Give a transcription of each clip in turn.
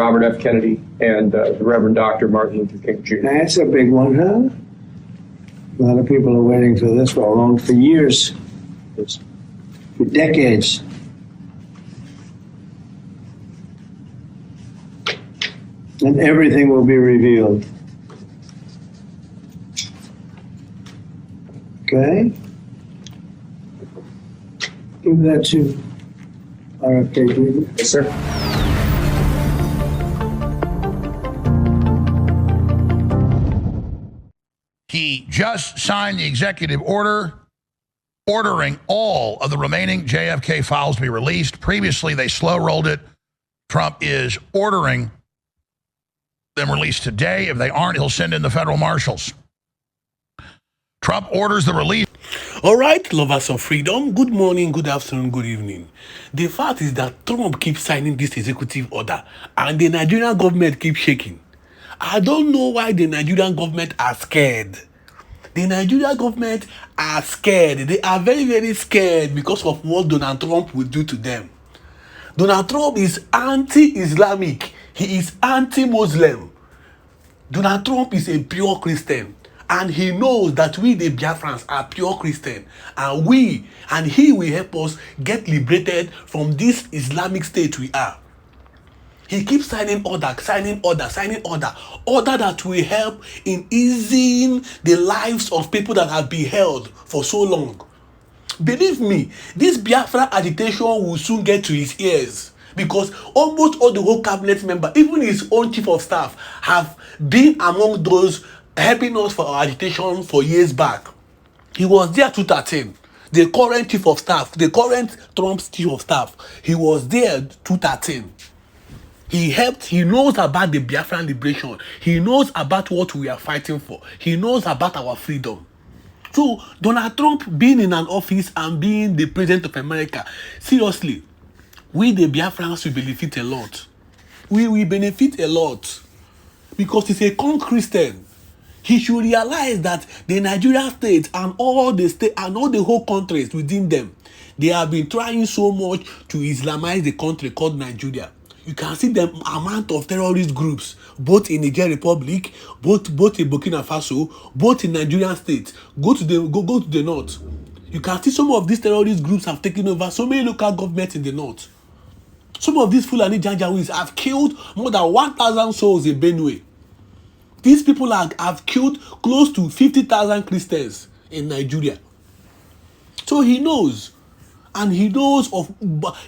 Robert F. Kennedy and the Reverend Dr. Martin Luther King Jr. That's a big one, huh? A lot of people are waiting for this for years, for decades. And everything will be revealed. Okay? Give that to RFK. Yes, sir. He just signed the executive order ordering all of the remaining JFK files to be released. Previously, they slow-rolled it. Trump is ordering them released today. If they aren't, he'll send in the federal marshals. Trump orders the release. All right, lovers of freedom, good morning, good afternoon, good evening. The fact is that Trump keeps signing this executive order and the Nigerian government keeps shaking. I don't know why the Nigerian government are scared. The Nigerian government are scared. They are very, very scared because of what Donald Trump will do to them. Donald Trump is anti-Islamic. He is anti-Muslim. Donald Trump is a pure Christian. And he knows that we, the Biafrans, are pure Christian. And he will help us get liberated from this Islamic state we are. He keeps signing order that will help in easing the lives of people that have been held for so long. Believe me, this Biafra agitation will soon get to his ears because almost all the whole cabinet members, even his own chief of staff, have been among those helping us for our agitation for years back. He was there 2013. The current chief of staff, the current Trump's chief of staff, he was there 2013. He helped, he knows about the Biafran liberation. He knows about what we are fighting for. He knows about our freedom. So, Donald Trump being in an office and being the president of America, seriously, we the Biafrans will benefit a lot. We will benefit a lot because he's a con-Christian. He should realize that the Nigerian state and all the whole countries within them, they have been trying so much to Islamize the country called Nigeria. You can see the amount of terrorist groups, both in Niger Republic, both in Burkina Faso, both in Nigerian state. Go to the north. You can see some of these terrorist groups have taken over so many local governments in the north. Some of these Fulani Janjaweeds have killed more than 1,000 souls in Benue. These people have killed close to 50,000 Christians in Nigeria. So he knows. And he knows of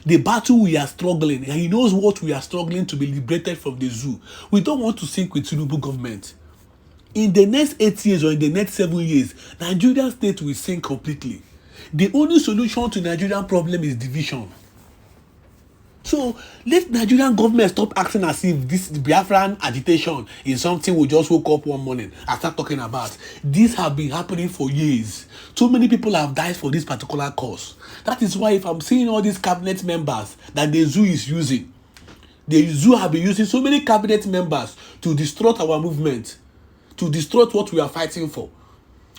the battle we are struggling. And he knows what we are struggling to be liberated from the zoo. We don't want to sink with Tinubu government. In the next 8 years or in the next 7 years, Nigerian state will sink completely. The only solution to Nigerian problem is division. So let Nigerian government stop acting as if this Biafran agitation is something we just woke up one morning and start talking about. This have been happening for years. So many people have died for this particular cause. That is why if I'm seeing all these cabinet members that the zoo is using, the zoo have been using so many cabinet members to distort our movement, to distort what we are fighting for.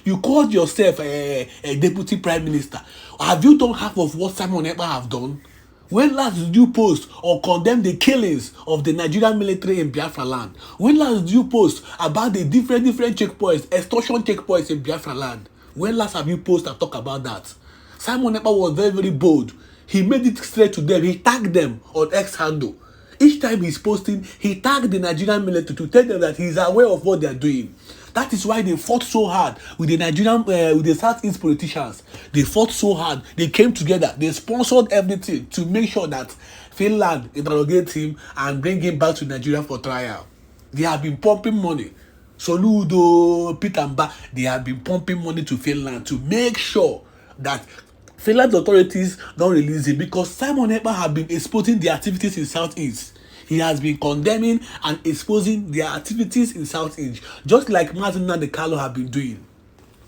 You called yourself a deputy prime minister. Have you done half of what Simon Ekpa have done? When last did you post or condemn the killings of the Nigerian military in Biafraland? When last did you post about the different checkpoints, extortion checkpoints in Biafraland? When last have you posted and talk about that? Simon Ekpa was very, very bold. He made it straight to them. He tagged them on X handle. Each time he's posting, he tagged the Nigerian military to tell them that he's aware of what they're doing. That is why they fought so hard with the Nigerian, with the Southeast politicians. They fought so hard. They came together. They sponsored everything to make sure that Finland interrogate him and bring him back to Nigeria for trial. They have been pumping money. Soludo, Pitamba, they have been pumping money to Finland to make sure that Finland authorities don't release him because Simon Ekpa have been exposing the activities in Southeast. He has been condemning and exposing their activities in Southeast, just like Mazi Nnamdi Kanu have been doing.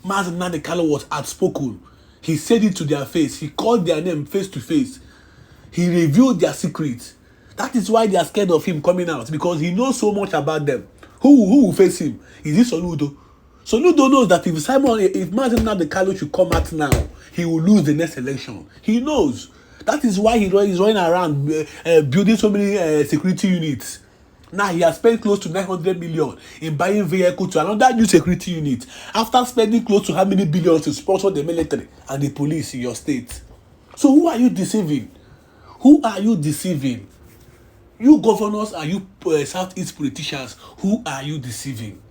Mazi Nnamdi Kanu was outspoken. He said it to their face. He called their name face to face. He revealed their secrets. That is why they are scared of him coming out, because he knows so much about them. Who will face him? Is it Soludo? Soludo knows that if Mazi Nnamdi Kanu should come out now, he will lose the next election. He knows. That is why he's running around building so many security units. Now he has spent close to 900 million in buying vehicle to another new security unit after spending close to how many billions to sponsor the military and the police in your state. So who are you deceiving? Who are you deceiving? You governors and you Southeast politicians, who are you deceiving?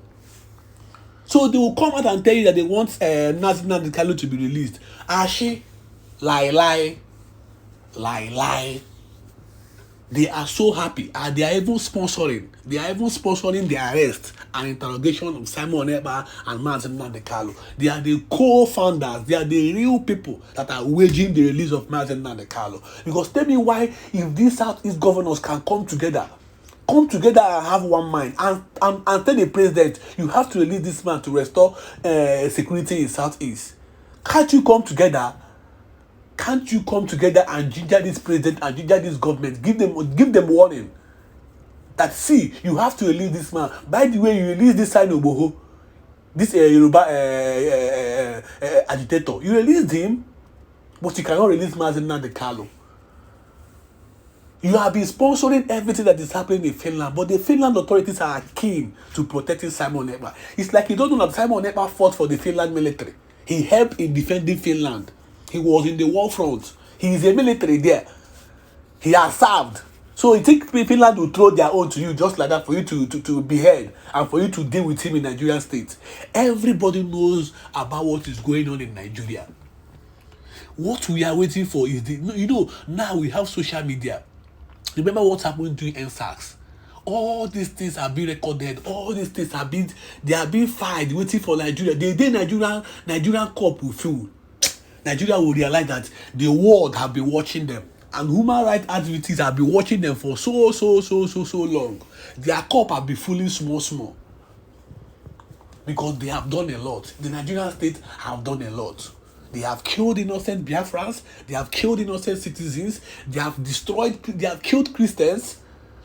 So they will come out and tell you that they want Nnamdi Kanu to be released. Ashi, lie. They are so happy and they are even sponsoring the arrest and interrogation of Simon Ekpa and Nnamdi Kanu. They are the co-founders, they are the real people that are waging the release of Nnamdi Kanu. Because tell me why, if these Southeast governors can come together and have one mind and tell the president, you have to release this man to restore security in Southeast. Can't you come together and ginger this president and ginger this government? Give them warning that, see, you have to release this man. By the way, you release this Sani Oboho, this Yoruba agitator. You released him, but you cannot release Nnamdi Kanu. You have been sponsoring everything that is happening in Finland, but the Finland authorities are keen to protecting Simon Ekpa. It's like you don't know that Simon Ekpa fought for the Finland military. He helped in defending Finland. He was in the war front. He is a military there. He has served. So you think Finland will throw their own to you just like that for you to behead and for you to deal with him in Nigerian state? Everybody knows about what is going on in Nigeria. What we are waiting for is now we have social media. Remember what happened during NSACs? All these things are being recorded. All these things are being filed, waiting for Nigeria. The day Nigerian court will feel, Nigeria will realize that the world have been watching them, and human rights activities have been watching them for so long. Their cup have been fully small, because they have done a lot. The Nigerian state have done a lot. They have killed innocent Biafrans. They have killed innocent citizens. They have killed Christians.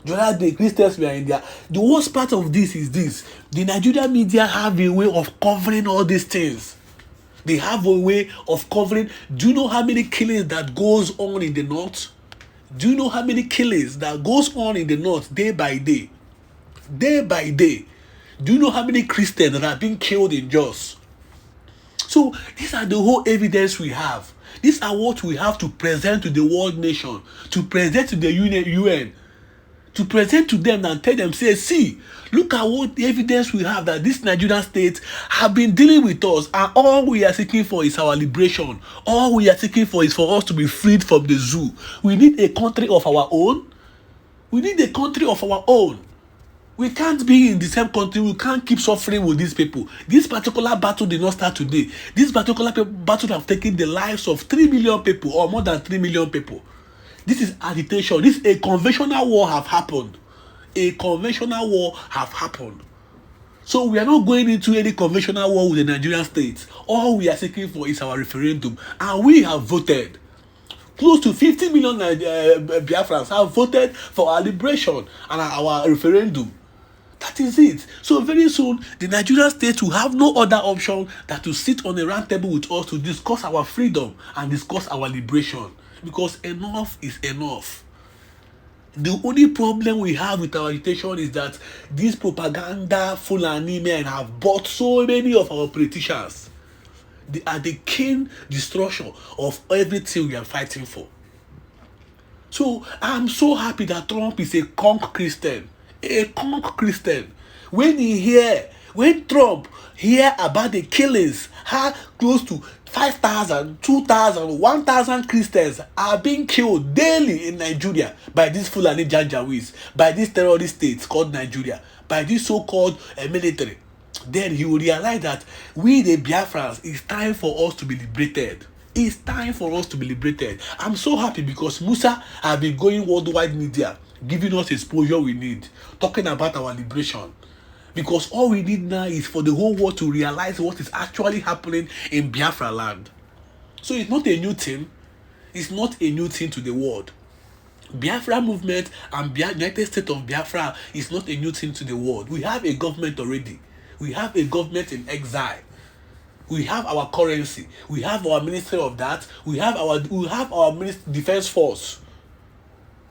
The other day, Christians were in there. The worst part of this is this. The Nigerian media have a way of covering all these things. They have a way of covering. Do you know how many killings that goes on in the north? Do you know how many killings that goes on in the north day by day? Day by day. Do you know how many Christians that are being killed in Jos? So these are the whole evidence we have. These are what we have to present to the world nation, to present to the UN, to present to them and tell them, say, see, look at what the evidence we have that this Nigerian state have been dealing with us, and all we are seeking for is our liberation. All we are seeking for is for us to be freed from the zoo. We need a country of our own. We need a country of our own. We can't be in the same country. We can't keep suffering with these people. This particular battle did not start today. This particular battle have taken the lives of 3 million people, or more than 3 million people. This is agitation. This a conventional war have happened. A conventional war have happened. So we are not going into any conventional war with the Nigerian state. All we are seeking for is our referendum, and we have voted. Close to 50 million Biafrans have voted for our liberation and our referendum. That is it. So very soon, the Nigerian state will have no other option than to sit on a round table with us to discuss our freedom and discuss our liberation. Because enough is enough. The only problem we have with our agitation is that these propaganda Fulani men have bought so many of our politicians. They are the keen destruction of everything we are fighting for. So I'm so happy that Trump is a conk Christian. A conk Christian. When Trump hear about the killings, how close to 5,000, 2,000, 1,000 Christians are being killed daily in Nigeria by these Fulani Janjaweeds, by these terrorist states called Nigeria, by this so-called military, then he will realize that we the Biafrans, it's time for us to be liberated. It's time for us to be liberated. I'm so happy because Musa has been going worldwide media, giving us exposure we need, talking about our liberation. Because all we need now is for the whole world to realize what is actually happening in Biafraland. So it's not a new thing. It's not a new thing to the world. Biafra movement and United States of Biafra is not a new thing to the world. We have a government already. We have a government in exile. We have our currency. We have our Ministry of that. We have our Defense Force.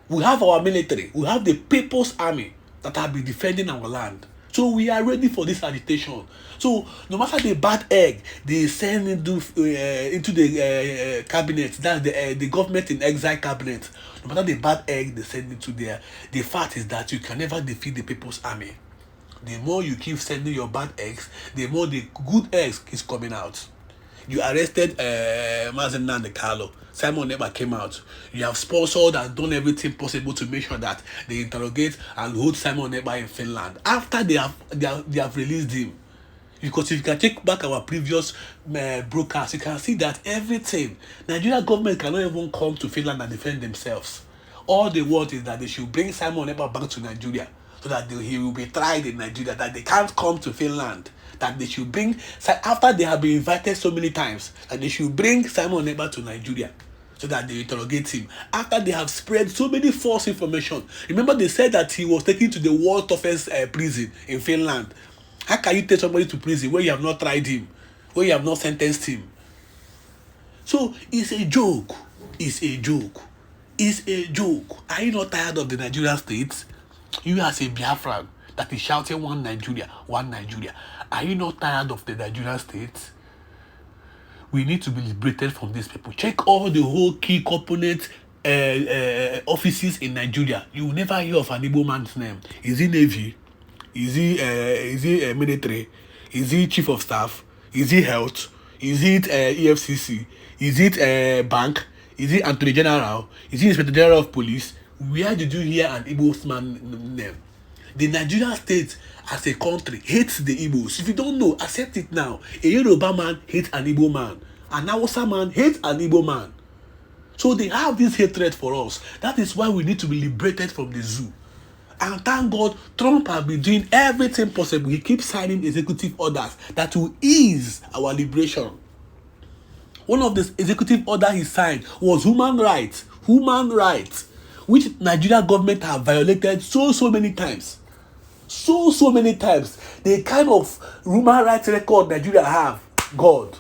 We have our military. We have the People's Army. that have been defending our land. So we are ready for this agitation. So no matter the bad egg they send into the cabinet, that's the government in exile cabinet. No matter the bad egg they send into there, the fact is that you can never defeat the people's army. The more you keep sending your bad eggs, the more the good eggs is coming out. You arrested Mazen Nande Carlo. Simon Ekpa came out. You have sponsored and done everything possible to make sure that they interrogate and hold Simon Ekpa in Finland. After they have released him, because if you can take back our previous broadcast, you can see that everything Nigeria government cannot even come to Finland and defend themselves. All they want is that they should bring Simon Ekpa back to Nigeria so that he will be tried in Nigeria. That they can't come to Finland. That they should bring, after they have been invited so many times, that they should bring Simon Ekpa to Nigeria so that they interrogate him. After they have spread so many false information. Remember they said that he was taken to the world toughest prison in Finland. How can you take somebody to prison when you have not tried him, when you have not sentenced him? So it's a joke. It's a joke. It's a joke. Are you not tired of the Nigerian state? You as a Biafran that is shouting one Nigeria, one Nigeria. Are you not tired of the Nigerian state? We need to be liberated from these people. Check all the whole key component offices in Nigeria. You will never hear of an Igbo man's name. Is he Navy? Is he military? Is he chief of staff? Is he health? Is it EFCC? Is it bank? Is it Attorney General? Is it Inspector General of Police? Where did you hear an Igbo man name? The Nigerian state as a country hates the Igbos. If you don't know, accept it now. A Yoruba man hates an Igbo man. An Hausa man hates an Igbo man. So they have this hatred for us. That is why we need to be liberated from the zoo. And thank God, Trump has been doing everything possible. He keeps signing executive orders that will ease our liberation. One of the executive orders he signed was human rights. Human rights. Which Nigeria government have violated so many times. So many times. The kind of human rights record Nigeria have, God,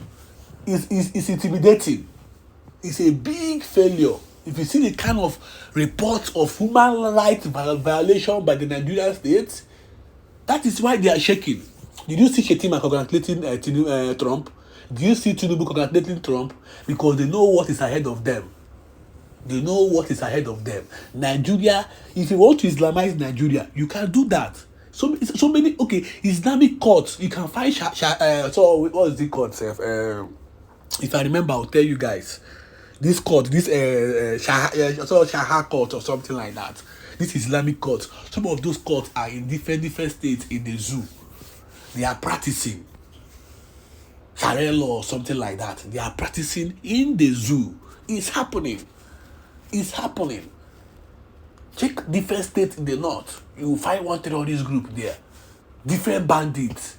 is intimidating. It's a big failure. If you see the kind of reports of human rights violation by the Nigerian state, that is why they are shaking. Did you see Shetima congratulating Trump? Do you see Tinubu congratulating Trump? Because they know what is ahead of them. They know what is ahead of them. Nigeria, if you want to Islamize Nigeria, you can do that. So many, okay, Islamic courts, you can find, so what is it called, if I remember, I'll tell you guys. This court, this Shaha court or something like that. This Islamic court. Some of those courts are in different states in the zoo. They are practicing Sharia law or something like that. They are practicing in the zoo. It's happening. It's happening. Check different states in the north. You will find one terrorist group there. Different bandits.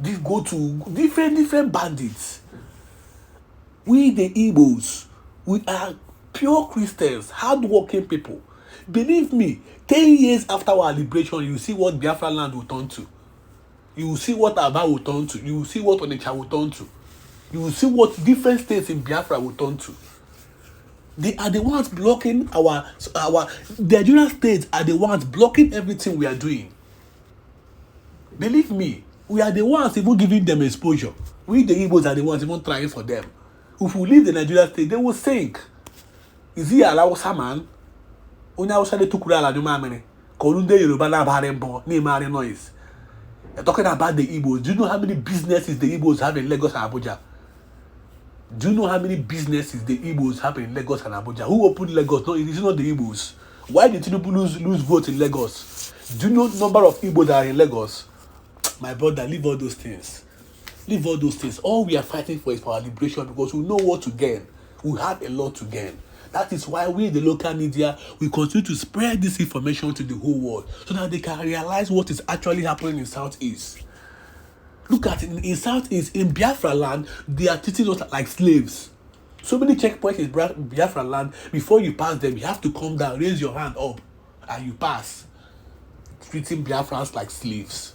They go to different bandits. We the Igbos, we are pure Christians, hard-working people. Believe me, 10 years after our liberation, you will see what Biafraland will turn to. You will see what Aba will turn to. You will see what Onitsha will turn to. You will see what different states in Biafra will turn to. They are the ones blocking the Nigerian states are the ones blocking everything we are doing. Believe me, we are the ones even giving them exposure. We the Igbos are the ones even trying for them. If we leave the Nigerian state, they will sink. Is he a Hausa man? Only Hausa de tukura la nyuma mene. Kolunde Yoruba na barembo ni mare noise. You're talking about the Igbos. Do you know how many businesses the Igbos have in Lagos and Abuja? Do you know how many businesses the Igbos have in Lagos and Abuja? Who opened Lagos? No, it is not the Igbos. Why did Tinubu lose votes in Lagos? Do you know the number of Igbos that are in Lagos? My brother, leave all those things. Leave all those things. All we are fighting for is for our liberation because we know what to gain. We have a lot to gain. That is why we, the local media, we continue to spread this information to the whole world so that they can realize what is actually happening in Southeast. Look at it, in Southeast, in Biafraland, they are treating us like slaves. So many checkpoints in Biafraland, before you pass them, you have to come down, raise your hand up, and you pass. Treating Biafrans like slaves.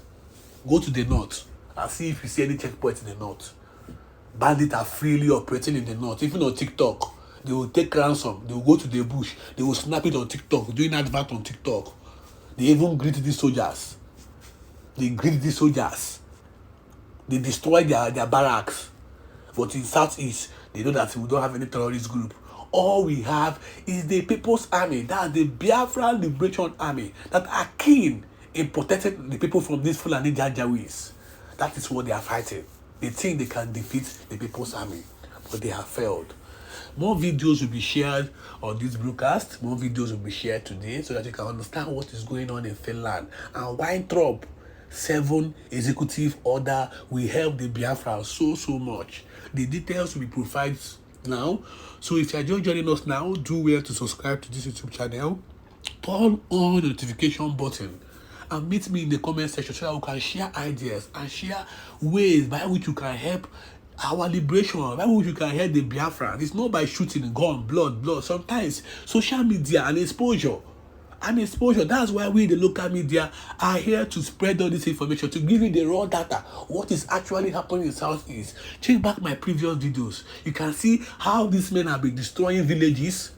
Go to the north and see if you see any checkpoints in the north. Bandits are freely operating in the north, even on TikTok. They will take ransom, they will go to the bush, they will snap it on TikTok, doing advert on TikTok. They even greet these soldiers. They greet these soldiers. They destroy their barracks. But in Southeast, they know that we don't have any terrorist group. All we have is the People's Army, that's the Biafra Liberation Army, that are keen in protecting the people from these Fulani Janjaweeds. That is what they are fighting. They think they can defeat the People's Army, but they have failed. More videos will be shared on this broadcast. More videos will be shared today so that you can understand what is going on in Finland and why Trump 7 executive order will help the Biafra so much. The details will be provided now. So if you are just joining us now, do well to subscribe to this YouTube channel. Turn on the notification button and meet me in the comment section so that we can share ideas and share ways by which you can help our liberation, by which you can help the Biafra. It's not by shooting, gun, blood. Sometimes social media and exposure. That's why we, the local media, are here to spread all this information, to give you the raw data, what is actually happening in Southeast. Check back my previous videos. You can see how these men have been destroying villages,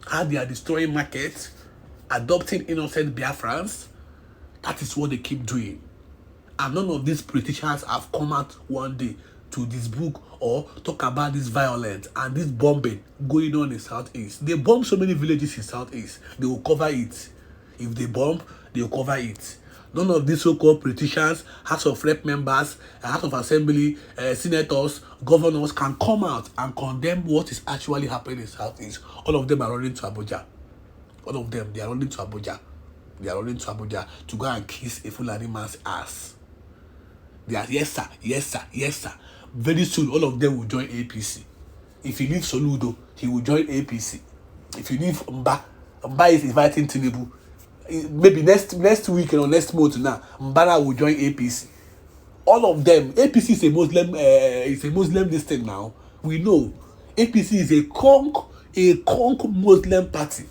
how they are destroying markets, adopting innocent Biafrans. That is what they keep doing. And none of these politicians have come out one day to this book or talk about this violence and this bombing going on in Southeast. They bomb so many villages in Southeast. They will cover it. If they bomb, they will cover it. None of these so-called politicians, House of Rep members, House of Assembly, senators, governors can come out and condemn what is actually happening in Southeast. All of them are running to Abuja. All of them, they are running to Abuja. They are running to Abuja to go and kiss a Fulani man's ass. They are, yes sir. Very soon, all of them will join APC. If you leave Soludo, he will join APC. If you leave Mba is inviting Tinubu. Maybe next week or next month now, Mbana will join APC. All of them. APC is a Muslim listing now. We know APC is a conk Muslim party.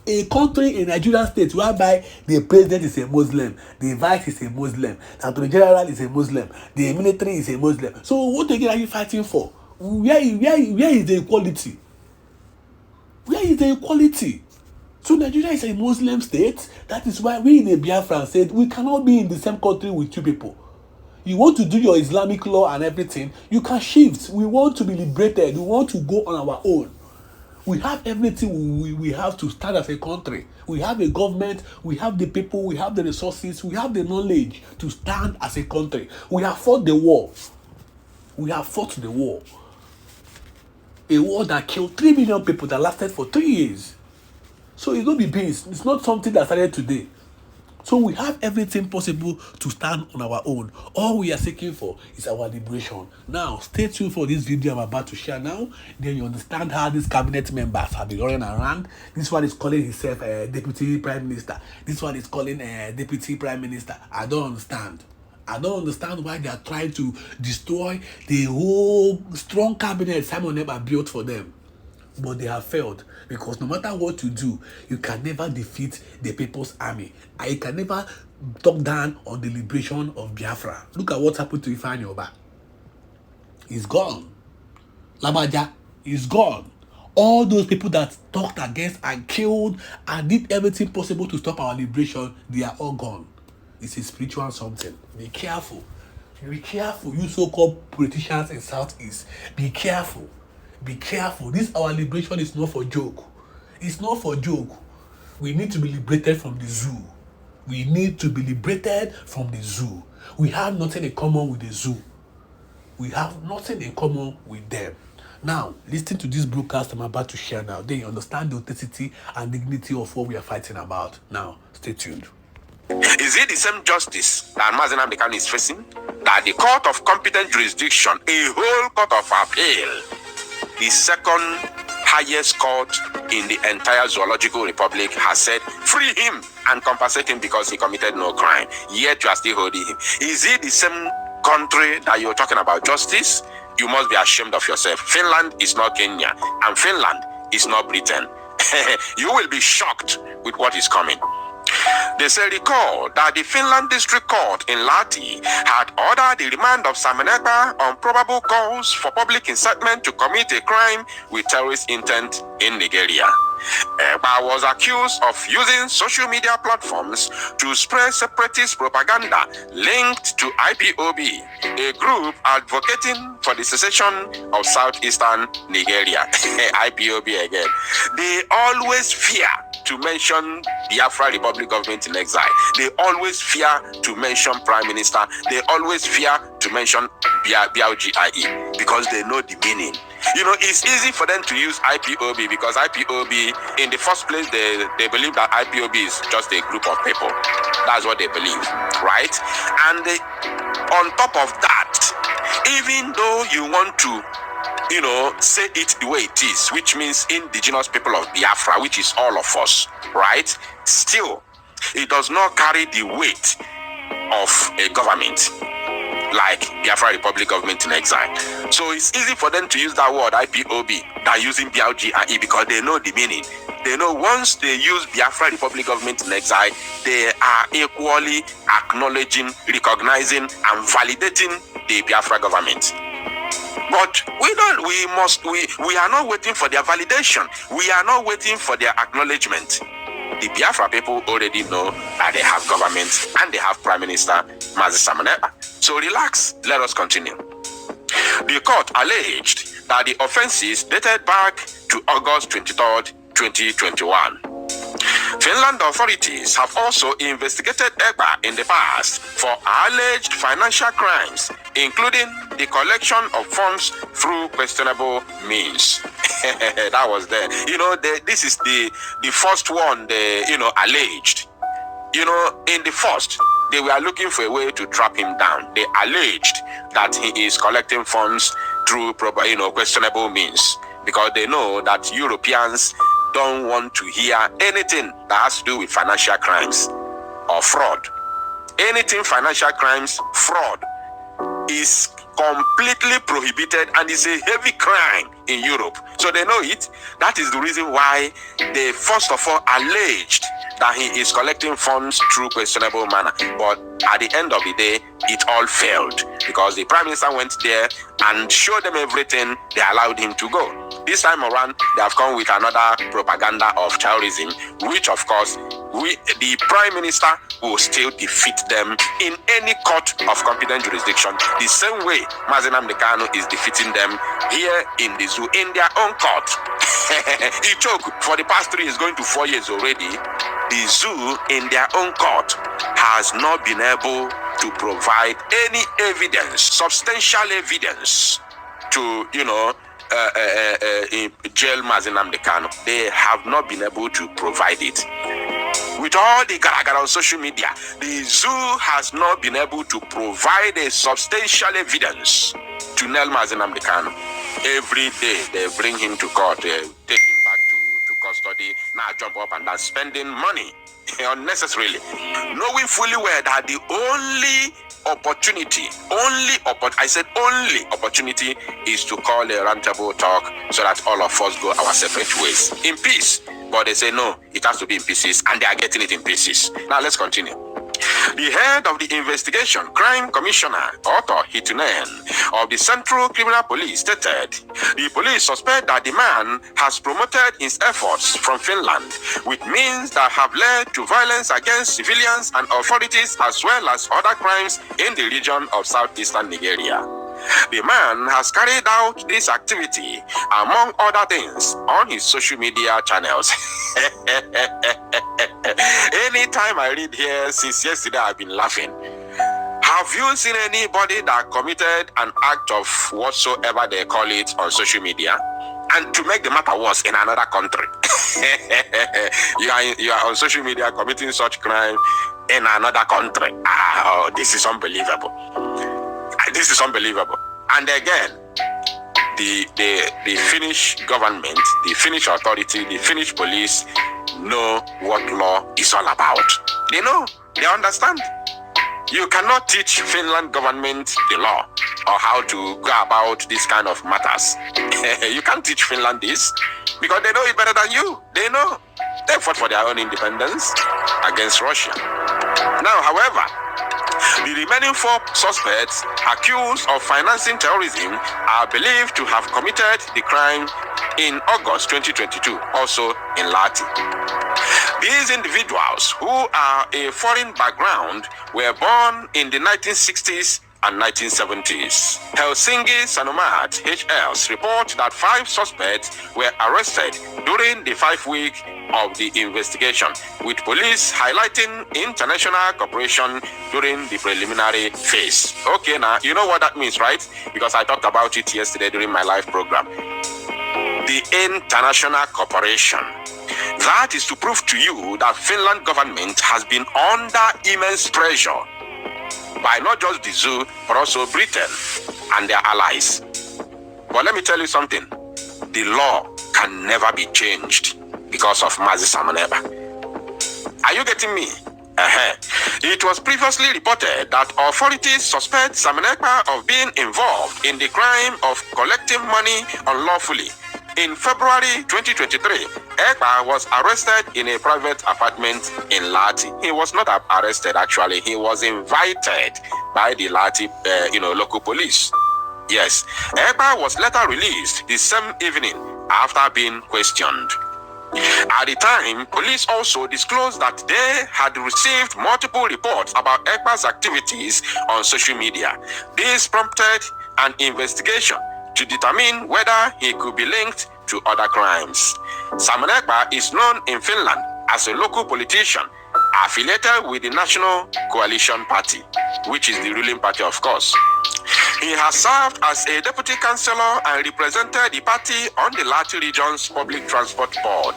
A country in Nigerian state whereby the president is a Muslim, the vice is a Muslim, the attorney general is a Muslim, the military is a Muslim. So what again are you fighting for? Where is the equality? Where is the equality? So Nigeria is a Muslim state. That is why we in the Biafra said we cannot be in the same country with you people. You want to do your Islamic law and everything, you can shift. We want to be liberated. We want to go on our own. We have everything we have to stand as a country. We have a government, we have the people, we have the resources, we have the knowledge to stand as a country. We have fought the war. A war that killed 3 million people that lasted for 3 years. So it's not be beans. It's not something that started today. So we have everything possible to stand on our own. All we are seeking for is our liberation. Now, stay tuned for this video I'm about to share now. Then you understand how these cabinet members have been running around. This one is calling himself Deputy Prime Minister. This one is calling Deputy Prime Minister. I don't understand why they are trying to destroy the whole strong cabinet Simon Eber built for them. But they have failed, because no matter what you do, you can never defeat the People's Army, and you can never talk down on the liberation of Biafra. Look at what happened to Ifeanyi Oba. He's gone. Labaja is gone. All those people that talked against and killed and did everything possible to stop our liberation, they are all gone. It's a spiritual something. Be careful. Be careful, you so-called politicians in Southeast. Be careful. Be careful. This our liberation is not for joke. It's not for joke. We need to be liberated from the zoo. We need to be liberated from the zoo. We have nothing in common with the zoo. We have nothing in common with them. Now, listen to this broadcast I'm about to share now. Then you understand the authenticity and dignity of what we are fighting about. Now, stay tuned. Is it the same justice that Mazi Nnamdi Kanu is facing? That the court of competent jurisdiction, a whole court of appeal, the second highest court in the entire zoological republic, has said free him and compensate him because he committed no crime, yet you are still holding him? Is it the same country that you're talking about justice? You must be ashamed of yourself. Finland is not Kenya, and Finland is not Britain. You will be shocked with what is coming. They say recall that the Finland District Court in Lahti had ordered the remand of Simon Ekpa on probable cause for public incitement to commit a crime with terrorist intent in Nigeria. Egba was accused of using social media platforms to spread separatist propaganda linked to IPOB, a group advocating for the secession of southeastern Nigeria. IPOB again. They always fear to mention Biafra Republic Government in Exile. They always fear to mention Prime Minister. They always fear to mention BLGIE because they know the meaning. You know, it's easy for them to use IPOB because IPOB, in the first place, they believe that IPOB is just a group of people. That's what they believe, right? And on top of that, even though you want to, you know, say it the way it is, which means indigenous people of Biafra, which is all of us, right? Still, it does not carry the weight of a government like Biafra Republic Government in Exile. So it's easy for them to use that word IPOB than using BLGIE because they know the meaning. They know once they use Biafra Republic Government in Exile, they are equally acknowledging, recognizing, and validating the Biafra government. But we are not waiting for their validation. We are not waiting for their acknowledgement. The Biafra people already know that they have government and they have Prime Minister Mazi Samaneba. So relax, let us continue. The court alleged that the offenses dated back to August 23rd, 2021. Finland authorities have also investigated Egba in the past for alleged financial crimes, including the collection of funds through questionable means. That was there. You know, this is the first one they, alleged. You know, in the first, they were looking for a way to trap him down. They alleged that he is collecting funds through questionable means because they know that Europeans don't want to hear anything that has to do with financial crimes or fraud. Anything financial crimes, fraud is completely prohibited and is a heavy crime in Europe. So they know it. That is the reason why they first of all alleged that he is collecting funds through questionable manner. But at the end of the day, it all failed because the Prime Minister went there and showed them everything. They allowed him to go. This time around, they have come with another propaganda of terrorism, which of course, the Prime Minister will still defeat them in any court of competent jurisdiction, the same way Mazi Nnamdi Kanu is defeating them here in the zoo, in their own court. He took for the past 3 years, going to 4 years already. The zoo in their own court has not been able to provide any evidence, substantial evidence to, jail Mazi Nnamdi Kanu. They have not been able to provide it. With all the garagara on social media, the zoo has not been able to provide a substantial evidence to nail Mazi Nnamdi Kanu. Every day they bring him to court, take him back to custody, now jump up and down, spending money unnecessarily, knowing fully well that the only opportunity is to call a roundtable talk so that all of us go our separate ways in peace. But they say no, it has to be in pieces, and they are getting it in pieces. Now let's continue. The head of the investigation, Crime Commissioner Otto Hitunen of the Central Criminal Police stated the police suspect that the man has promoted his efforts from Finland with means that have led to violence against civilians and authorities as well as other crimes in the region of southeastern Nigeria. The man has carried out this activity, among other things, on his social media channels. Anytime I read here, since yesterday, I've been laughing. Have you seen anybody that committed an act of whatsoever they call it on social media? And to make the matter worse, in another country. You are on social media committing such crime in another country. This is unbelievable. This is unbelievable. And again, the Finnish government, the Finnish authority, the Finnish police know what law is all about. They know, they understand. You cannot teach Finland government the law or how to go about this kind of matters. You can't teach Finland this because they know it better than you. They know. They fought for their own independence against Russia. Now, however, the remaining 4 suspects accused of financing terrorism are believed to have committed the crime in August 2022, also in Lati. These individuals, who are a foreign background, were born in the 1960s and 1970s. Helsinki Sanomat HL's report that 5 suspects were arrested during the 5-week of the investigation, with police highlighting international cooperation during the preliminary phase. Okay, now you know what that means, right? Because I talked about it yesterday during my live program. The international cooperation. That is to prove to you that Finland government has been under immense pressure by not just the zoo, but also Britain and their allies. But let me tell you something. The law can never be changed because of Mazi Samaneba. Are you getting me? It was previously reported that authorities suspect Samaneba of being involved in the crime of collecting money unlawfully. In February 2023, Ekpa was arrested in a private apartment in Lati. He was not arrested, actually. He was invited by the Lati, local police. Yes, Ekpa was later released the same evening after being questioned. At the time, police also disclosed that they had received multiple reports about Ekpa's activities on social media. This prompted an investigation to determine whether he could be linked to other crimes. Simon Ekpa is known in Finland as a local politician affiliated with the National Coalition Party, which is the ruling party, of course. He has served as a deputy councillor and represented the party on the Lati region's public transport board.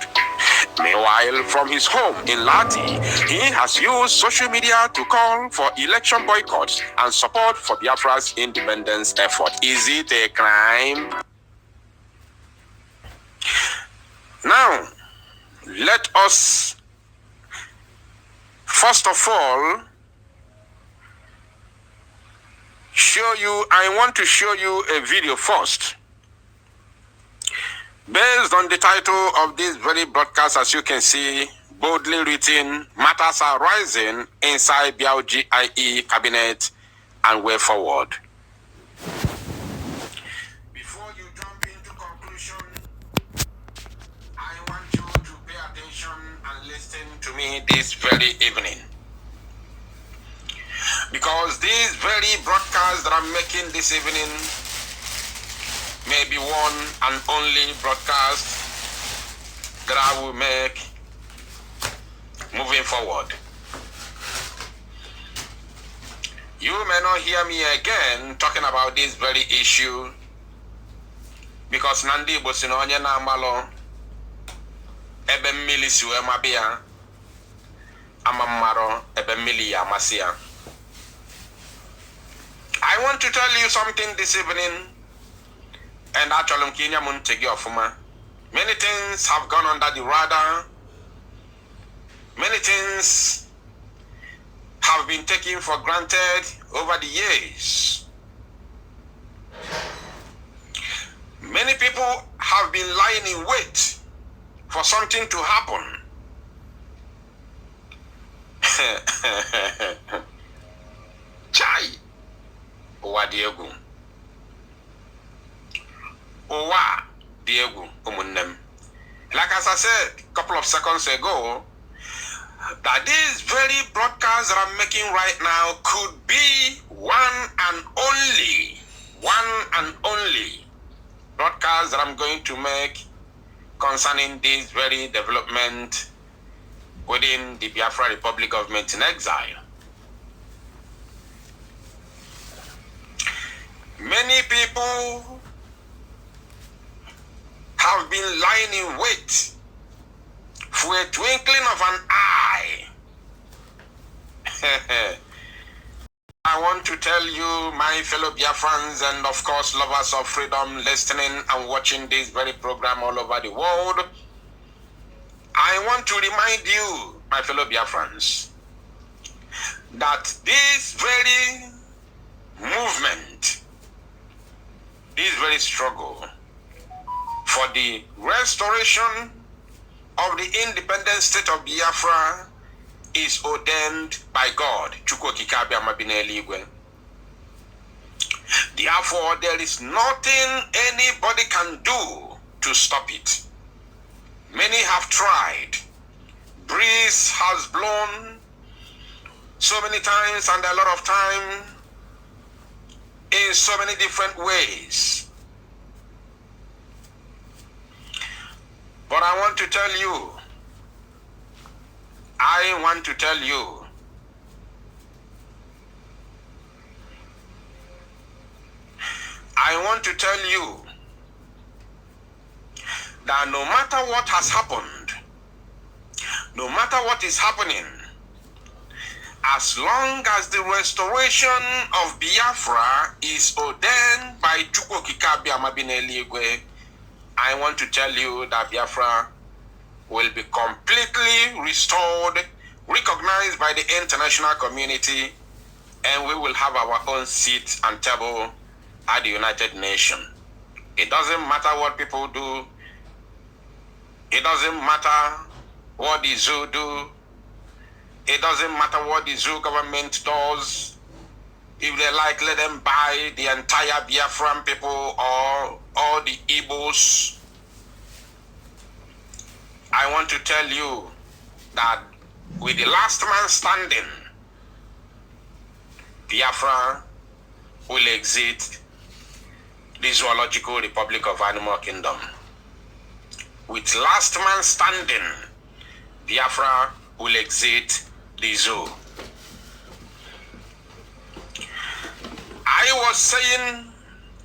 Meanwhile, from his home in Lati, he has used social media to call for election boycotts and support for Biafra's independence effort. Is it a crime? Now, let us first of all I want to show you a video first. Based on the title of this very broadcast, as you can see, boldly written, matters are rising inside BLGIE cabinet and way forward. Before you jump into conclusion, I want you to pay attention and listen to me this very evening. Because this very broadcast that I'm making this evening may be one and only broadcast that I will make moving forward. You may not hear me again talking about this very issue because Nandi Bosinonye Namalo Ebe Mili Suemabia Amamaro Ebe Mili Yamasia. I want to tell you something this evening, and actually, many things have gone under the radar. Many things have been taken for granted over the years. Many people have been lying in wait for something to happen. Chai. Owa Diego. Owa Diego Umunnem. Like as I said a couple of seconds ago, that this very broadcast that I'm making right now could be one and only broadcast that I'm going to make concerning this very development within the Biafra Republic government in exile. Many people have been lying in wait for a twinkling of an eye. I want to tell you, my fellow Biafrans and of course lovers of freedom listening and watching this very program all over the world, I want to remind you, my fellow Biafrans, that this very movement, this very struggle for the restoration of the independent state of Biafra is ordained by God. Therefore, there is nothing anybody can do to stop it. Many have tried. Breeze has blown so many times and a lot of time in so many different ways. But I want to tell you, I want to tell you, that no matter what has happened, no matter what is happening, as long as the restoration of Biafra is ordained by Chukwokika Biamabineliigwe, I want to tell you that Biafra will be completely restored, recognized by the international community, and we will have our own seat and table at the United Nations. It doesn't matter what people do. It doesn't matter what the zoo do. It doesn't matter what the zoo government does. If they like, let them buy the entire Biafran people or all the Igbos. I want to tell you that with the last man standing, Biafra will exit the Zoological Republic of Animal Kingdom. With last man standing, Biafra will exit the zoo. I was saying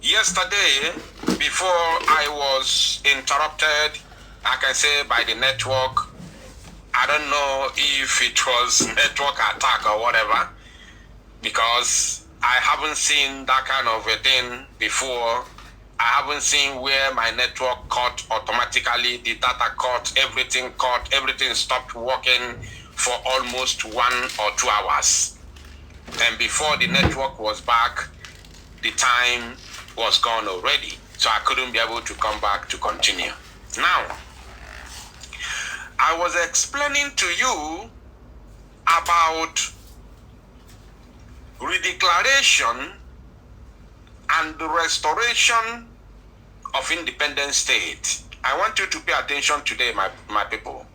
yesterday, before I was interrupted, I can say by the network, I don't know if it was network attack or whatever, because I haven't seen that kind of a thing before. I haven't seen where my network cut automatically, the data cut, everything stopped working for almost 1 or 2 hours. And before the network was back, the time was gone already. So I couldn't be able to come back to continue. Now, I was explaining to you about redeclaration and the restoration of independent state. I want you to pay attention today, my people.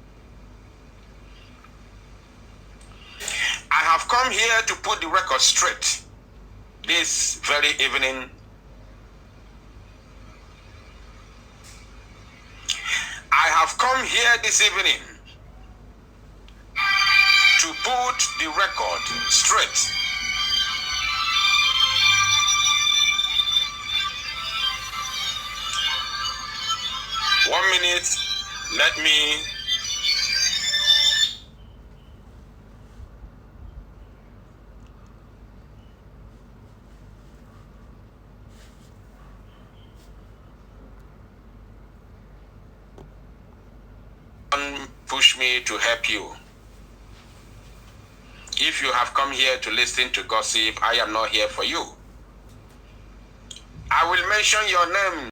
I have come here to put the record straight this very evening. I have come here this evening to put the record straight. One minute, let me push me to help you. If you have come here to listen to gossip, I am not here for you. I will mention your name